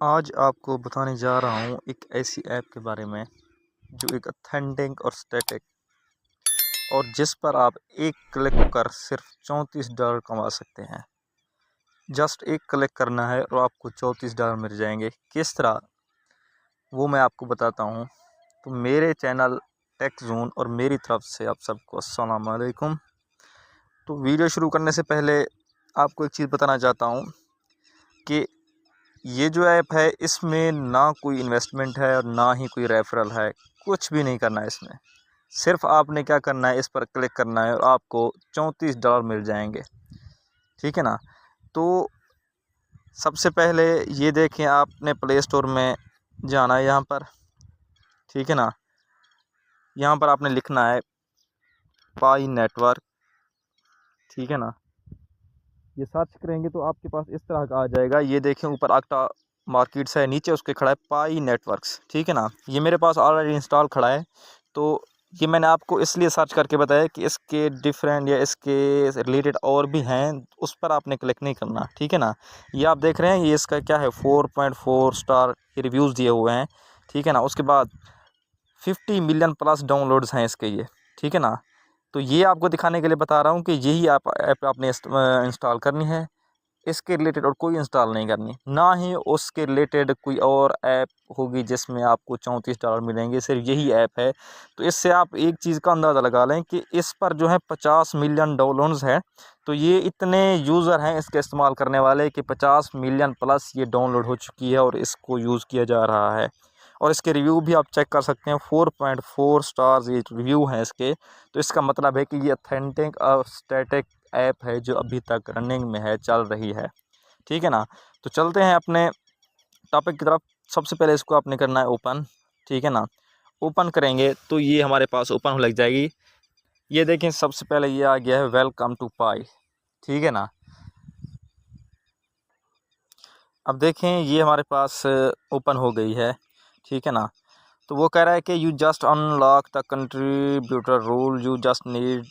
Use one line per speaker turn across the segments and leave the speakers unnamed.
आज आपको बताने जा रहा हूँ एक ऐसी ऐप के बारे में जो एक ऑथेंटिक और स्टैटिक और जिस पर आप एक क्लिक कर सिर्फ $34 कमा सकते हैं। जस्ट एक क्लिक करना है और आपको $34 मिल जाएंगे। किस तरह, वो मैं आपको बताता हूँ। तो मेरे चैनल टेक जोन और मेरी तरफ से आप सबको अस्सलाम वालेकुम। तो वीडियो शुरू करने से पहले आपको एक चीज़ बताना चाहता हूँ कि ये जो ऐप है इसमें ना कोई इन्वेस्टमेंट है और ना ही कोई रेफरल है। कुछ भी नहीं करना है इसमें। सिर्फ आपने क्या करना है, इस पर क्लिक करना है और आपको $34 मिल जाएंगे। ठीक है ना। तो सबसे पहले ये देखें, आपने प्ले स्टोर में जाना है यहाँ पर। ठीक है ना। यहाँ पर आपने लिखना है पाई नेटवर्क। ठीक है ना। ये सर्च करेंगे तो आपके पास इस तरह का आ जाएगा। ये देखें, ऊपर आक्टा मार्केट्स है, नीचे उसके खड़ा है पाई नेटवर्क्स। ठीक है ना। ये मेरे पास ऑलरेडी इंस्टॉल खड़ा है। तो ये मैंने आपको इसलिए सर्च करके बताया कि इसके डिफरेंट या इसके रिलेटेड और भी हैं, उस पर आपने क्लिक नहीं करना। ठीक है ना। ये आप देख रहे हैं, ये इसका क्या है, 4.4 स्टार रिव्यूज़ दिए हुए हैं। ठीक है ना। उसके बाद 50 मिलियन प्लस डाउनलोड्स हैं इसके ये। ठीक है ना। तो ये आपको दिखाने के लिए बता रहा हूँ कि यही ऐप आपने इंस्टॉल करनी है। इसके रिलेटेड और कोई इंस्टॉल नहीं करनी, ना ही उसके रिलेटेड कोई और ऐप होगी जिसमें आपको $34 मिलेंगे। सिर्फ यही ऐप है। तो इससे आप एक चीज़ का अंदाज़ा लगा लें कि इस पर जो है 50 मिलियन डाउनलोड्स हैं। तो ये इतने यूज़र हैं इसके इस्तेमाल करने वाले कि 50 मिलियन प्लस ये डाउनलोड हो चुकी है और इसको यूज़ किया जा रहा है। और इसके रिव्यू भी आप चेक कर सकते हैं, 4.4 स्टार्स ये रिव्यू हैं इसके। तो इसका मतलब है कि ये ऑथेंटिक और स्टैटिक ऐप है जो अभी तक रनिंग में है, चल रही है। ठीक है ना। तो चलते हैं अपने टॉपिक की तरफ। सबसे पहले इसको आपने करना है ओपन। ठीक है ना। ओपन करेंगे तो ये हमारे पास ओपन हो लग जाएगी। ये देखें, सबसे पहले ये आ गया है वेलकम टू पाई। ठीक है ना। अब देखें, ये हमारे पास ओपन हो गई है। ठीक है ना। तो वो कह रहा है कि you just unlock the contributor rule, you just need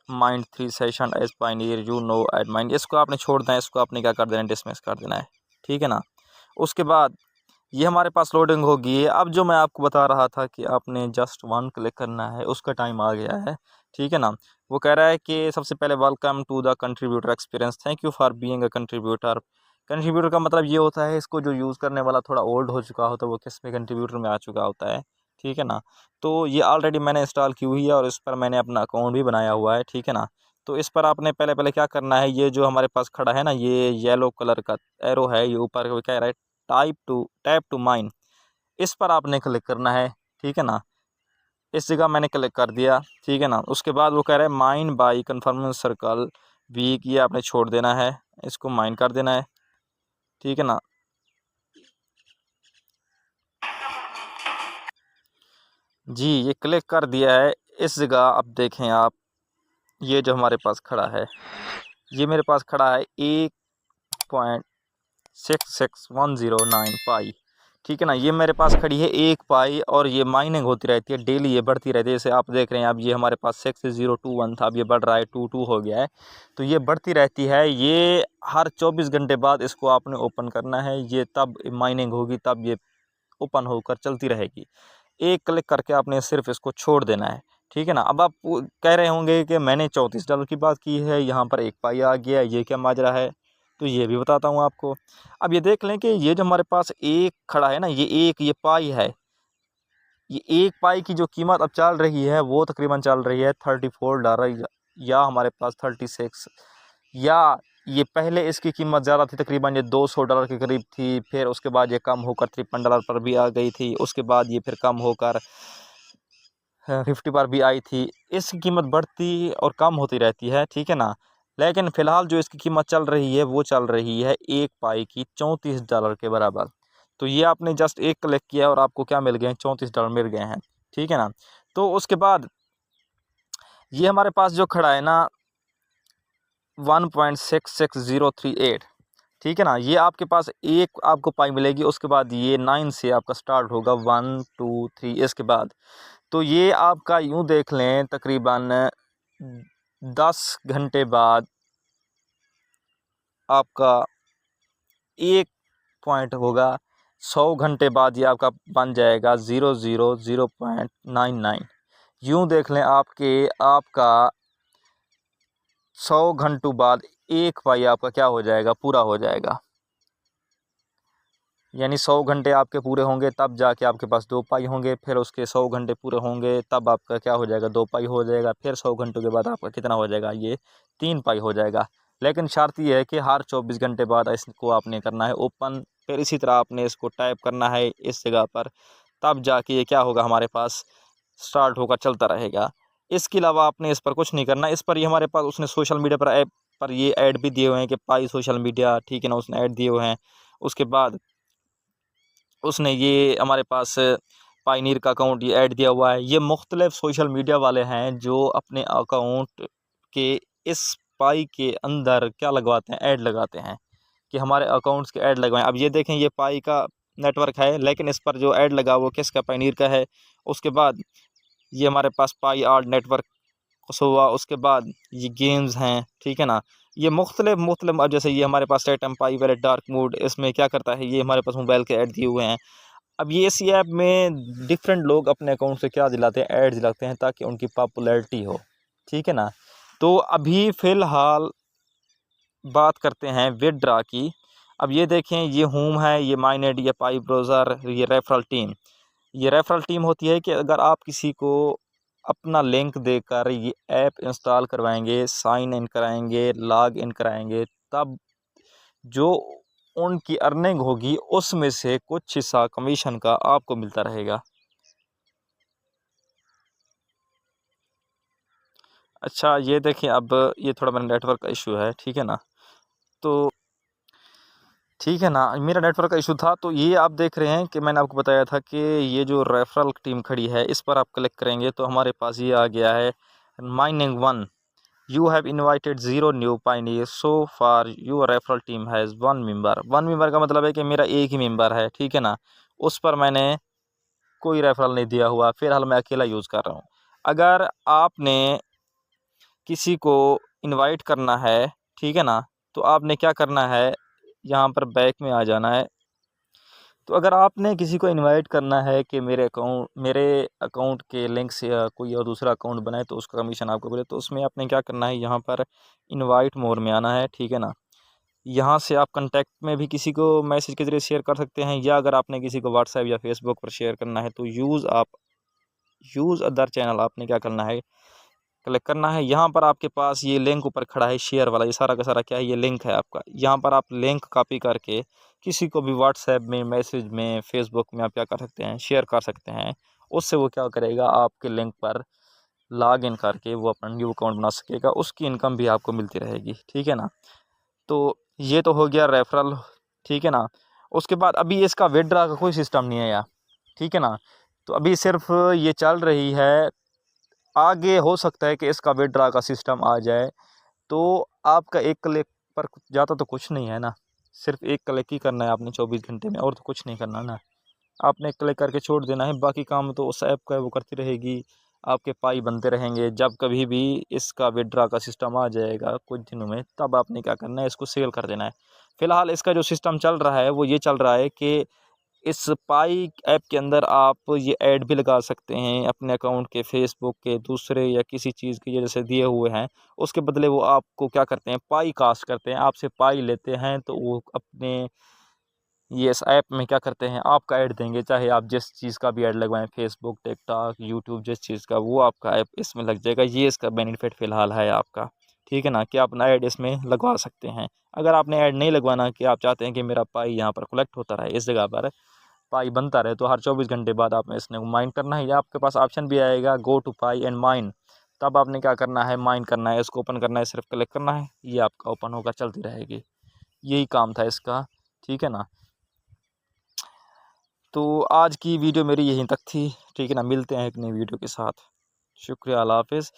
mined 3 session as pioneer you know at mined. इसको आपने छोड़ देना है, इसको आपने क्या कर देना है, डिसमिस कर देना है। ठीक है ना। उसके बाद ये हमारे पास लोडिंग होगी। अब जो मैं आपको बता रहा था कि आपने जस्ट वन क्लिक करना है, उसका टाइम आ गया है। ठीक है ना। वो कह रहा है कि सबसे पहले welcome to the contributor experience, thank you for being a contributor. Contributor का मतलब ये होता है, इसको जो यूज़ करने वाला थोड़ा ओल्ड हो चुका होता है, वो किस में कंट्रीब्यूटर में आ चुका होता है। ठीक है ना। तो ये ऑलरेडी मैंने इंस्टॉल की हुई है और इस पर मैंने अपना अकाउंट भी बनाया हुआ है। ठीक है ना। तो इस पर आपने पहले पहले क्या करना है, ये जो हमारे पास खड़ा है ना, ये येलो कलर का एरो है, ये ऊपर वो कह रहा है टैप टू माइन। इस पर आपने क्लिक करना है। ठीक है ना। इस जगह मैंने क्लिक कर दिया। ठीक है ना। उसके बाद वो कह रहा है mine by confirm circle week, ये आपने छोड़ देना है, इसको माइन कर देना है। ठीक है ना। जी, ये क्लिक कर दिया है। इस जगह अब देखें आप, ये जो हमारे पास खड़ा है, ये मेरे पास खड़ा है 1.66109 पाई। ठीक है ना। ये मेरे पास खड़ी है 1 पाई और ये माइनिंग होती रहती है डेली, ये बढ़ती रहती है। जैसे आप देख रहे हैं, अब ये हमारे पास 6021 था, अब ये बढ़ रहा है 22 हो गया है। तो ये बढ़ती रहती है। ये हर 24 घंटे बाद इसको आपने ओपन करना है, ये तब माइनिंग होगी, तब ये ओपन होकर चलती रहेगी। एक क्लिक करके आपने सिर्फ इसको छोड़ देना है। ठीक है ना। अब आप कह रहे होंगे कि मैंने $34 की बात की है, यहाँ पर 1 पाई आ गया, ये क्या माजरा है। तो ये भी बताता हूँ आपको। अब ये देख लें कि ये जो हमारे पास एक खड़ा है ना, ये पाई है। ये 1 पाई की जो कीमत अब चल रही है वो तकरीबन चल रही है $34, या हमारे पास 36, या ये पहले इसकी कीमत ज़्यादा थी, तकरीबन ये $200 के करीब थी। फिर उसके बाद ये कम होकर $53 पर भी आ गई थी। उसके बाद ये फिर कम होकर 50 पर भी आई थी। इसकी कीमत बढ़ती और कम होती रहती है। ठीक है ना। लेकिन फ़िलहाल जो इसकी कीमत चल रही है वो चल रही है 1 पाई की $34 के बराबर। तो ये आपने जस्ट एक क्लिक किया और आपको क्या मिल गए हैं, $34 मिल गए हैं। ठीक है ना। तो उसके बाद ये हमारे पास जो खड़ा है ना 1.66038। ठीक है ना। ये आपके पास एक आपको पाई मिलेगी। उसके बाद ये 9 से आपका स्टार्ट होगा, 1 2 3 इसके बाद। तो ये आपका यूँ देख लें तकरीबन 10 घंटे बाद आपका एक पॉइंट होगा, 100 घंटे बाद ये आपका बन जाएगा 0.99। यूँ देख लें आपका 100 घंटों बाद एक पाई आपका क्या हो जाएगा, पूरा हो जाएगा। यानी 100 घंटे आपके पूरे होंगे तब जाके आपके पास 2 पाई होंगे, फिर उसके 100 घंटे पूरे होंगे तब आपका क्या हो जाएगा, 2 पाई हो जाएगा, फिर 100 घंटों के बाद आपका कितना हो जाएगा, ये 3 पाई हो जाएगा। लेकिन शर्त ये है कि हर 24 घंटे बाद इसको आपने करना है ओपन, फिर इसी तरह आपने इसको टाइप करना है इस जगह पर, तब जाके ये क्या होगा, हमारे पास स्टार्ट होकर चलता रहेगा। इसके अलावा आपने इस पर कुछ नहीं करना। इस पर ये हमारे पास उसने सोशल मीडिया पर ऐप पर ये ऐड भी दिए हुए हैं कि पाई सोशल मीडिया, ठीक है ना, उसने ऐड दिए हुए हैं। उसके बाद उसने ये हमारे पास पायनीर का अकाउंट ये ऐड दिया हुआ है। ये मुख्तलिफ सोशल मीडिया वाले हैं जो अपने अकाउंट के इस पाई के अंदर क्या लगवाते हैं, ऐड लगाते हैं कि हमारे अकाउंट्स के ऐड लगवाएं। अब ये देखें, ये पाई का नेटवर्क है, लेकिन इस पर जो ऐड लगा वो किसका, पायनीर का है। उसके बाद ये हमारे पास पाई आर्ट नेटवर्क हुआ। उसके बाद ये गेम्स हैं, ठीक है ना, ये मुख्तलिफ अब जैसे ये हमारे पास एटम पाई वैलेट डार्क मोड, इसमें क्या करता है, ये हमारे पास मोबाइल के ऐड दिए हुए हैं। अब ये इसी ऐप में डिफरेंट लोग अपने अकाउंट से क्या दिलाते हैं, ऐड दिलाते हैं ताकि उनकी पॉपुलैरिटी हो, ठीक है ना। तो अभी फ़िलहाल बात करते हैं विदड्रा की। अब ये देखें, ये होम है, ये माइनेड, ये पाई ब्राउज़र, ये रेफरल टीम। ये रेफरल टीम होती है कि अगर आप किसी को अपना लिंक देकर ये ऐप इंस्टॉल करवाएंगे, साइन इन कराएंगे, लॉग इन कराएंगे, तब जो उनकी अर्निंग होगी उसमें से कुछ हिस्सा कमीशन का आपको मिलता रहेगा। अच्छा ये देखिए, अब ये थोड़ा मेरा नेटवर्क का इशू है, ठीक है ना, तो ठीक है ना, मेरा नेटवर्क का इशू था। तो ये आप देख रहे हैं कि मैंने आपको बताया था कि ये जो रेफरल टीम खड़ी है, इस पर आप क्लिक करेंगे तो हमारे पास ये आ गया है mining 1, you have invited 0 new pioneer so far, your referral team has 1 member. 1 member का मतलब है कि मेरा एक ही मेंबर है, ठीक है ना, उस पर मैंने कोई रेफरल नहीं दिया हुआ, फ़िलहाल मैं अकेला यूज़ कर रहा हूँ। अगर आपने किसी को इनवाइट करना है, ठीक है ना, तो आपने क्या करना है, यहाँ पर बैक में आ जाना है। तो अगर आपने किसी को इनवाइट करना है कि मेरे अकाउंट के लिंक से कोई और दूसरा अकाउंट बनाए तो उसका कमीशन आपको मिले, तो उसमें आपने क्या करना है, यहाँ पर इनवाइट मोर में आना है, ठीक है ना। यहाँ से आप कॉन्टैक्ट में भी किसी को मैसेज के ज़रिए शेयर कर सकते हैं, या अगर आपने किसी को व्हाट्सएप या फेसबुक पर शेयर करना है तो यूज़ अदर चैनल आपने क्या करना है, क्लिक करना है। यहाँ पर आपके पास ये लिंक ऊपर खड़ा है शेयर वाला, ये सारा का सारा क्या है, ये लिंक है आपका। यहाँ पर आप लिंक कॉपी करके किसी को भी व्हाट्सएप में, मैसेज में, फेसबुक में आप क्या कर सकते हैं, शेयर कर सकते हैं। उससे वो क्या करेगा, आपके लिंक पर लॉग इन करके वो अपना न्यू अकाउंट बना सकेगा, उसकी इनकम भी आपको मिलती रहेगी, ठीक है ना। तो ये तो हो गया रेफरल, ठीक है ना। उसके बाद अभी इसका विड्रा का कोई सिस्टम नहीं है यार, ठीक है ना। तो अभी सिर्फ ये चल रही है, आगे हो सकता है कि इसका विड्रा का सिस्टम आ जाए। तो आपका एक क्लिक पर ज़्यादा तो कुछ नहीं है ना, सिर्फ एक क्लिक ही करना है आपने 24 घंटे में, और तो कुछ नहीं करना ना। आपने क्लिक करके छोड़ देना है, बाकी काम तो उस ऐप का वो करती रहेगी, आपके पाई बनते रहेंगे। जब कभी भी इसका विड्रा का सिस्टम आ जाएगा कुछ दिनों में, तब आपने क्या करना है, इसको सेल कर देना है। फ़िलहाल इसका जो सिस्टम चल रहा है वो ये चल रहा है कि इस पाई ऐप के अंदर आप ये ऐड भी लगा सकते हैं अपने अकाउंट के, फेसबुक के, दूसरे या किसी चीज़ के, ये जैसे दिए हुए हैं, उसके बदले वो आपको क्या करते हैं, पाई कास्ट करते हैं, आपसे पाई लेते हैं। तो वो अपने ये इस ऐप में क्या करते हैं, आपका ऐड देंगे, चाहे आप जिस चीज़ का भी ऐड लगवाएं, फेसबुक, टिकटॉक, यूट्यूब, जिस चीज़ का, वो आपका ऐप इसमें लग जाएगा। ये इसका बेनिफिट फ़िलहाल है आपका, ठीक है ना, कि आप अपना ऐड इसमें लगवा सकते हैं। अगर आपने ऐड नहीं लगवाना, कि आप चाहते हैं कि मेरा पाई यहाँ पर कलेक्ट होता रहे, इस जगह पर पाई बनता रहे, तो हर 24 घंटे बाद आपने इसने माइन करना है, या आपके पास ऑप्शन भी आएगा go to Pi and mine, तब आपने क्या करना है, माइन करना है, इसको ओपन करना है, सिर्फ क्लिक करना है, ये आपका ओपन होकर चलती रहेगी। यही काम था इसका, ठीक है ना। तो आज की वीडियो मेरी यहीं तक थी, ठीक है ना, मिलते हैं एक नई वीडियो के साथ। शुक्रिया, अल्लाह हाफ़िज़।